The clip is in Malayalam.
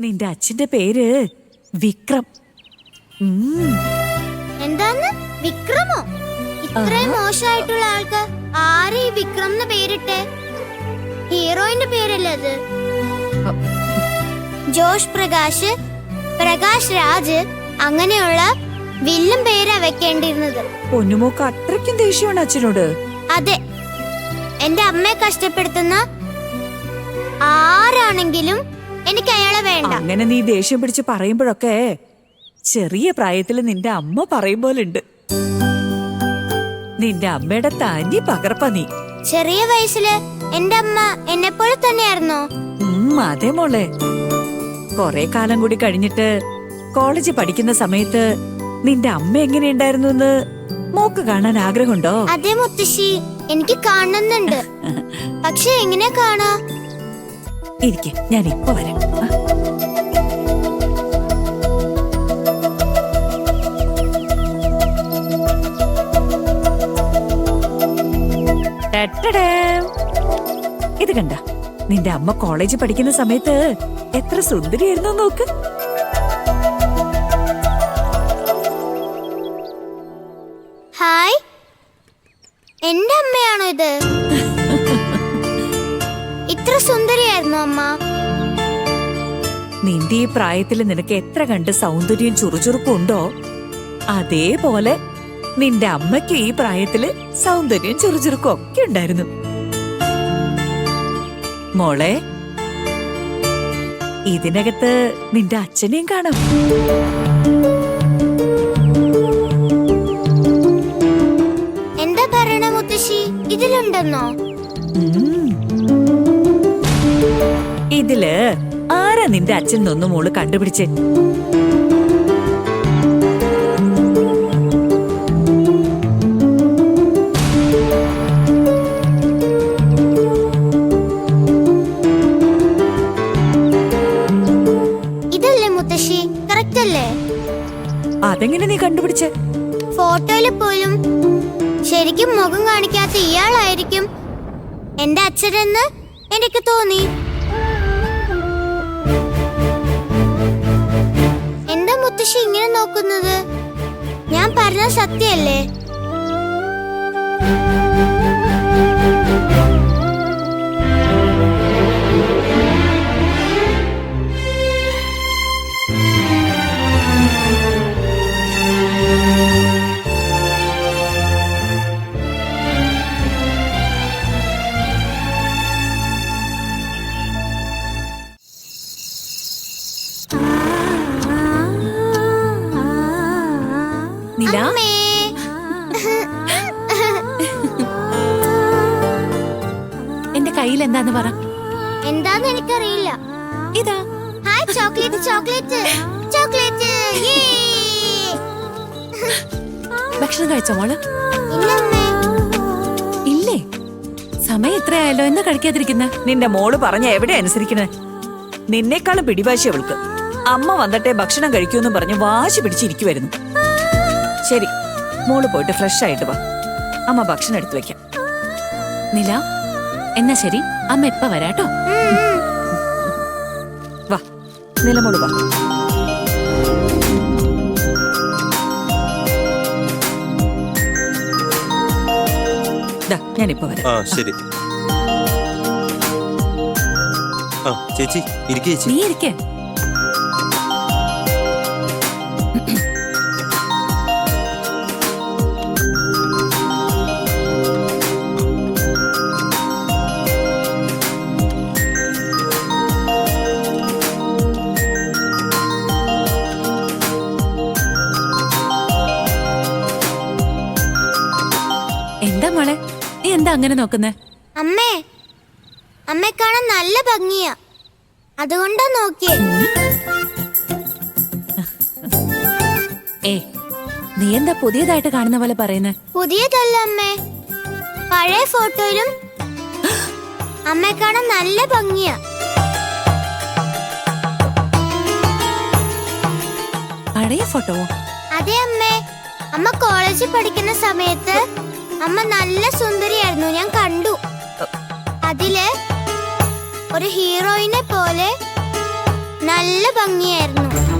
നിന്റെ അച്ഛന്റെ പേര് വിക്രം. എന്താന്ന് വിക്രമോ? ഇത്രയും മോശമായിട്ടുള്ള ആൾക്ക് ആരെ ഈ വിക്രം എന്ന് പേരിട്ടെ? ഹീറോയിന്റെ പേരല്ലേ അത്? ജോഷ് പ്രകാശ്, പ്രകാശ് രാജ്, അങ്ങനെയുള്ള വില്ലൻ പേരാ വെക്കേണ്ടിരുന്നത്. പൊന്നുമോക്ക് അത്രയ്ക്കും ദേഷ്യമാണ് അച്ഛനോട്? അതെ, എന്റെ അമ്മയെ കഷ്ടപ്പെടുത്തുന്ന ആരാണെങ്കിലും എനിക്ക് അയാളെ വേണ്ട. അങ്ങനെ നീ ദേഷ്യം പിടിച്ച് പറയുമ്പോഴൊക്കെ ചെറിയ പ്രായത്തില് നിന്റെ അമ്മ പറയും പോലുണ്ട്. നിന്റെ അമ്മയുടെ തനി പകർപ്പ നീ. ചെറിയ വയസ്സില് എന്റെ അമ്മ എന്നെ പോലെ തന്നെയായിരുന്നോ? അതെ മോളെ. കൊറേ കാലം കൂടി കഴിഞ്ഞിട്ട് കോളേജിൽ പഠിക്കുന്ന സമയത്ത് നിന്റെ അമ്മ എങ്ങനെയുണ്ടായിരുന്നു എന്ന് മോക്ക് കാണാൻ ആഗ്രഹമുണ്ടോ? അതെ മുത്തശ്ശി, എനിക്ക് കാണുന്നുണ്ട്. പക്ഷെ എങ്ങനെ കാണാ? ഇരിക്കെ, ഞാൻ ഇപ്പൊ വരാം. ഇത് കണ്ട, നിന്റെ അമ്മ കോളേജിൽ പഠിക്കുന്ന സമയത്ത് എത്ര സുന്ദരിയായിരുന്നു നോക്ക്. ഹായ്, എന്റെ അമ്മയാണോ ഇത്? ഇത്ര സുന്ദരിയായിരുന്നു അമ്മ? നിന്റെ ഈ പ്രായത്തില് നിനക്ക് എത്ര കണ്ട് സൗന്ദര്യം ചുറുചുറുക്കും ഉണ്ടോ, അതേപോലെ നിന്റെ അമ്മയ്ക്ക് ഈ പ്രായത്തില് സൗന്ദര്യം ചുറുചുറുക്കും ഒക്കെ ഉണ്ടായിരുന്നു. മോളെ, ഇതിനകത്ത് നിന്റെ അച്ഛനെയും കാണാം. എന്താ പറയണ മുത്തശ്ശി, ഇതിലുണ്ടെന്നോ? ഇതില് ആരാ നിന്റെ അച്ഛൻ എന്നൊന്ന് മോള് കണ്ടുപിടിച്ചേ? ഇതല്ലേ മുത്തശ്ശി? കറക്റ്റ് അല്ലേ? അതെങ്ങനെ നീ കണ്ടുപിടിച്ചേ? ഫോട്ടോയില് പോലും ശരിക്കും മുഖം കാണിക്കാത്ത ഇയാളായിരിക്കും എന്റെ അച്ഛനെന്ന് എനിക്ക് തോന്നി. എന്താ മുത്തശ്ശി ഇങ്ങനെ നോക്കുന്നത്? ഞാൻ പറഞ്ഞ സത്യല്ലേ? എന്റെ കയ്യിൽ എന്താന്ന് പറ. എന്താന്ന് എനിക്കറിയില്ല. ഇതാ. Hi, chocolate chocolate chocolate. ഭക്ഷണം കഴിച്ചോ മോള്? ഇല്ലേ? സമയം എത്രയായല്ലോ, എന്താ കഴിക്കാതിരിക്കുന്ന? നിന്റെ മോള് പറഞ്ഞ എവിടെ അനുസരിക്കണേ? നിന്നേക്കാളും പിടിവാശി അവൾക്ക്. അമ്മ വന്നിട്ടേ ഭക്ഷണം കഴിക്കൂന്ന് പറഞ്ഞ് വാശി പിടിച്ചിരിക്കുവായിരുന്നു. ശരി, മോള് പോയിട്ട് ഫ്രഷ് ആയിട്ട് വാ, അമ്മ ഭക്ഷണം എടുത്തു വെക്കാം. നില, എന്നാ ശരി, അമ്മ ഇപ്പൊ വരാട്ടോ. വാ നിലമോള് വാ. ഞാനിപ്പോ വരാം. ശരി. ചേച്ചി ഇരിക്കേ. നീ ഇരിക്കേ. എന്താ മോളെ, നീ എന്താ അങ്ങനെ നോക്കുന്നേ? അമ്മേ, അമ്മയെ കാണാൻ നല്ല ഭംഗിയാ, അതുകൊണ്ടാ നോക്കിയേ. നീ എന്താ പുതിയതായിട്ട് കാണുന്ന പോലെ പറയുന്നേ? പുതിയതല്ല അമ്മേ, പഴയ ഫോട്ടോയിലും അമ്മയെ കാണാൻ നല്ല ഭംഗിയാ. പഴയ ഫോട്ടോവോ? അതെ അമ്മേ, അമ്മ കോളേജിൽ പഠിക്കുന്ന സമയത്ത് അമ്മ നല്ല സുന്ദരിയായിരുന്നു, ഞാൻ കണ്ടു. അതില് ഒരു ഹീറോയിനെ പോലെ നല്ല ഭംഗിയായിരുന്നു.